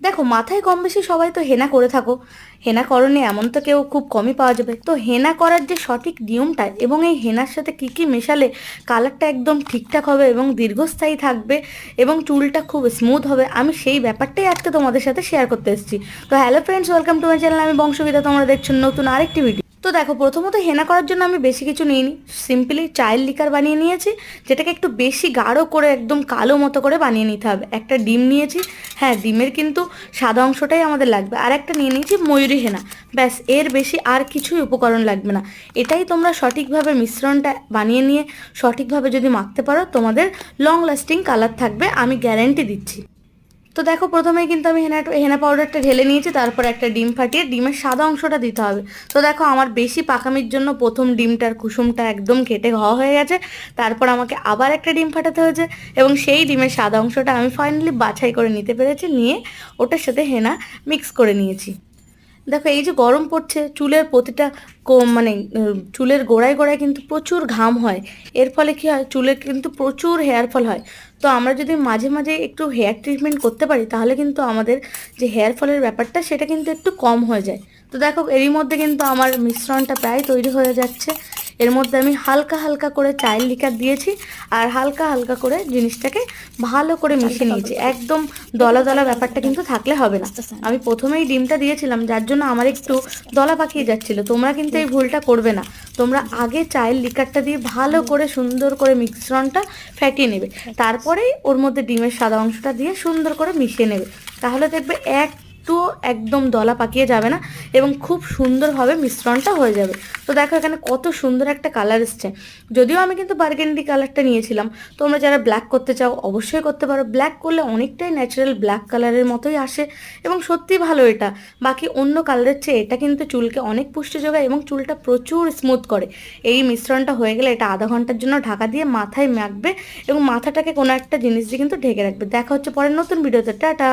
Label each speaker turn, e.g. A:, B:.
A: দেখো মাথায় কম বেশি সবাই তো হেনা করে থাকো, হেনা করনি এমন তো কেউ খুব কমই পাওয়া যাবে। তো হেনা করার যে সঠিক নিয়মটা এবং এই হেনার সাথে কি কি মেশালে কালারটা একদম ঠিকঠাক হবে এবং দীর্ঘস্থায়ী থাকবে এবং চুলটা খুব স্মুথ হবে, আমি সেই ব্যাপারটাই আজকে তোমাদের সাথে শেয়ার করতে এসেছি। তো hello friends, welcome to my channel, আমি বংশবিদা, তোমরা দেখছো নতুন আরেকটি ভিডিও। তো দেখো প্রথমত হেনা করার জন্য আমি বেশি কিছু নিইনি, সিম্পলি চায়ের লিকার বানিয়ে নিয়েছি, যেটাকে একটু বেশি গাঢ় করে একদম কালো মতো করে বানিয়ে নিতে হবে। একটা ডিম নিয়েছি, হ্যাঁ ডিমের কিন্তু সাদা অংশটাই আমাদের লাগবে, আর একটা নিয়ে নিয়েছি ময়ূরী হেনা। ব্যাস, এর বেশি আর কিছুই উপকরণ লাগবে না। এটাই তোমরা সঠিকভাবে মিশ্রণটা বানিয়ে নিয়ে সঠিকভাবে যদি মাখতে পারো, তোমাদের লং লাস্টিং কালার থাকবে, আমি গ্যারেন্টি দিচ্ছি। তো দেখো প্রথমেই কিন্তু আমি হেনা হেনা পাউডারটা ঢেলে নিয়েছি, তারপর একটা ডিম ফাটিয়ে ডিমের সাদা অংশটা দিতে হবে। তো দেখো আমার বেশি পাকামির জন্য প্রথম ডিমটার কুসুমটা একদম কেটে ঘ হয়ে গেছে, তারপর আমাকে আবার একটা ডিম ফাটাতে হয়েছে এবং সেই ডিমের সাদা অংশটা আমি ফাইনালি বাছাই করে নিতে পেরেছি, নিয়ে ওটার সাথে হেনা মিক্স করে নিয়েছি। দেখো এই যে গরম পড়ছে, চুলের প্রতিটা মানে চুলের গোড়ায় গোড়ায় কিন্তু প্রচুর ঘাম হয়, এর ফলে কি হয়, চুলের কিন্তু প্রচুর হেয়ার ফল হয়। তো আমরা যদি মাঝে মাঝে একটু হেয়ার ট্রিটমেন্ট করতে পারি, তাহলে কিন্তু আমাদের যে হেয়ার ফলের ব্যাপারটা সেটা কিন্তু একটু কম হয়ে যায়। তো দেখো এরই মধ্যে কিন্তু আমার মিশ্রণটা প্রায় তৈরি হয়ে যাচ্ছে। এর মধ্যে আমি হালকা হালকা করে চায়ের লিকার দিয়েছি, আর হালকা হালকা করে জিনিসটাকে ভালো করে মিশিয়ে নিয়েছি। একদম দলা দলা ব্যাপারটা কিন্তু থাকলে হবে না। আমি প্রথমেই ডিমটা দিয়েছিলাম, যার জন্য আমার একটু দলা পাকিয়ে যাচ্ছিল। তোমরা কিন্তু এই ভুলটা করবে না, তোমরা আগে চায়ের লিকারটা দিয়ে ভালো করে সুন্দর করে মিশ্রণটা ফেটিয়ে নেবে, তারপরেই ওর মধ্যে ডিমের সাদা অংশটা দিয়ে সুন্দর করে মিশিয়ে নেবে। তাহলে দেখবে একটু একদম দলা পাকিয়ে যাবে না এবং খুব সুন্দরভাবে মিশ্রণটা হয়ে যাবে। তো দেখো এখানে কত সুন্দর একটা কালার এসছে। যদিও আমি কিন্তু বার্গেন্ডি কালারটা নিয়েছিলাম, তোমরা যারা ব্ল্যাক করতে চাও অবশ্যই করতে পারো। ব্ল্যাক করলে অনেকটাই ন্যাচারাল ব্ল্যাক কালারের মতোই আসে এবং সত্যি ভালো এটা। বাকি অন্য কালারের চেয়ে এটা কিন্তু চুলকে অনেক পুষ্টি যোগায় এবং চুলটা প্রচুর স্মুথ করে। এই মিশ্রণটা হয়ে গেলে এটা আধা ঘন্টার জন্য ঢাকা দিয়ে মাথায় মাখবে এবং মাথাটাকে কোনো একটা জিনিস দিয়ে কিন্তু ঢেকে রাখবে। দেখা হচ্ছে পরের নতুন ভিডিওতে, টাটা।